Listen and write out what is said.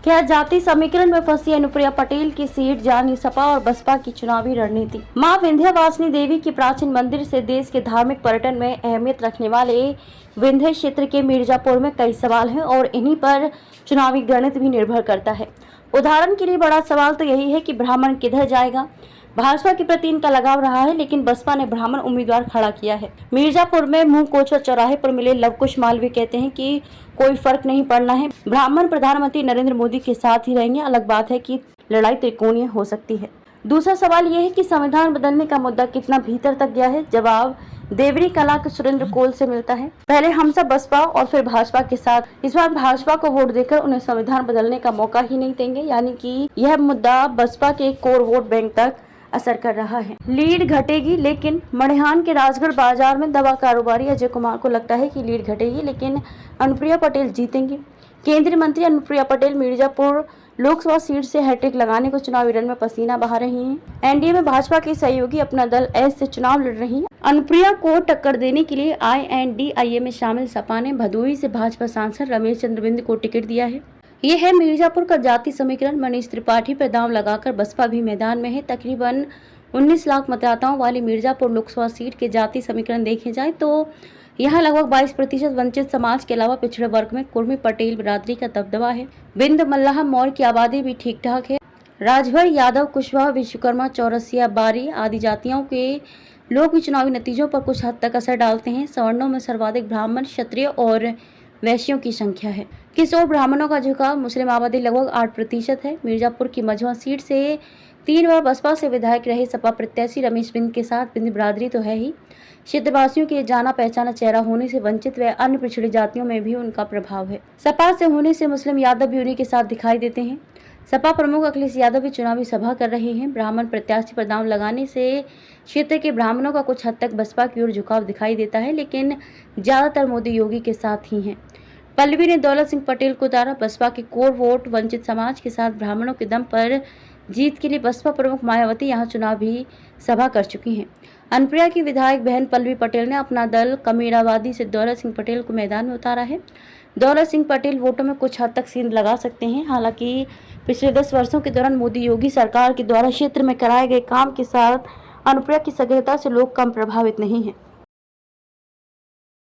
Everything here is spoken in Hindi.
क्या जाति समीकरण में फंसी अनुप्रिया पटेल की सीट जानी सपा और बसपा की चुनावी रणनीति। मां विंध्यवासिनी देवी के प्राचीन मंदिर से देश के धार्मिक पर्यटन में अहमियत रखने वाले विंध्य क्षेत्र के मिर्जापुर में कई सवाल हैं और इन्हीं पर चुनावी गणित भी निर्भर करता है। उदाहरण के लिए बड़ा सवाल तो यही है कि ब्राह्मण किधर जाएगा। भाजपा के प्रति इनका लगाव रहा है, लेकिन बसपा ने ब्राह्मण उम्मीदवार खड़ा किया है। मिर्जापुर में मुंह कोचर चौराहे पर मिले लवकुश मालवीय कहते हैं कि कोई फर्क नहीं पड़ना है, ब्राह्मण प्रधानमंत्री नरेंद्र मोदी के साथ ही रहेंगे। अलग बात है कि लड़ाई त्रिकोणीय हो सकती है। दूसरा सवाल यह है कि संविधान बदलने का मुद्दा कितना भीतर तक गया है। जवाब देवरी कला के सुरेंद्र कोल से मिलता है। पहले हम सब बसपा और फिर भाजपा के साथ। इस बार भाजपा को वोट देकर उन्हें संविधान बदलने का मौका ही नहीं देंगे, यानी कि यह मुद्दा बसपा के कोर वोट बैंक तक असर कर रहा है। लीड घटेगी, लेकिन मणिहान के राजगढ़ बाजार में दवा कारोबारी अजय कुमार को लगता है कि लीड घटेगी, लेकिन अनुप्रिया पटेल जीतेंगी। केंद्रीय मंत्री अनुप्रिया पटेल मिर्जापुर लोकसभा सीट से हैट्रिक लगाने को चुनावी रण में पसीना बहा रही हैं। एनडीए में भाजपा की सहयोगी अपना दल एस से चुनाव लड़ रही है। अनुप्रिया को टक्कर देने के लिए INDIA में शामिल सपा ने भदोही से भाजपा सांसद रमेश चंद्र बिंद को टिकट दिया है। ये है मिर्जापुर का जाति समीकरण। मनीष त्रिपाठी पर दांव लगाकर बसपा भी मैदान में है। तकरीबन 19 लाख मतदाताओं वाली मिर्जापुर लोकसभा सीट के जाति समीकरण देखे जाए तो यहाँ लगभग 22% वंचित समाज के अलावा पिछड़े वर्ग में कुर्मी पटेल बिरादरी का दबदबा है। बिंद मल्लाह मौर्य की आबादी भी ठीक ठाक है। राजभर यादव कुशवाहा विश्वकर्मा चौरसिया बारी आदि जातियों के लोग भी चुनावी नतीजों पर कुछ हद तक असर डालते हैं। सवर्णों में सर्वाधिक ब्राह्मण, क्षत्रिय और वैश्यों की संख्या है। किशोर ब्राह्मणों का झुकाव, मुस्लिम आबादी लगभग 8% है। मिर्जापुर की मझवा सीट से 3 बार बसपा से विधायक रहे सपा प्रत्याशी रमेश बिंद के साथ बिंद बिरादरी तो है ही, क्षेत्रवासियों के जाना पहचाना चेहरा होने से वंचित व अन्य पिछड़ी जातियों में भी उनका प्रभाव है। सपा से होने से मुस्लिम यादव भी उन्हीं के साथ दिखाई देते हैं। सपा प्रमुख अखिलेश यादव भी चुनावी सभा कर रहे हैं। ब्राह्मण प्रत्याशी पर दांव लगाने से क्षेत्र के ब्राह्मणों का कुछ हद तक बसपा की ओर झुकाव दिखाई देता है, लेकिन ज्यादातर मोदी योगी के साथ ही हैं। पल्लवी ने दौलत सिंह पटेल को उतारा। बसपा के कोर वोट वंचित समाज के साथ ब्राह्मणों के दम पर जीत के लिए बसपा प्रमुख मायावती यहां चुनावी सभा कर चुकी हैं। अनुप्रिया की विधायक बहन पल्लवी पटेल ने अपना दल कमीराबादी से दौलत सिंह पटेल को मैदान में उतारा है। दौलत सिंह पटेल वोटों में कुछ हद तक सींध लगा सकते हैं। हालांकि पिछले 10 वर्षों के दौरान मोदी योगी सरकार के द्वारा क्षेत्र में कराए गए काम के साथ अनुप्रिया की सक्रियता से लोग कम प्रभावित नहीं हैं।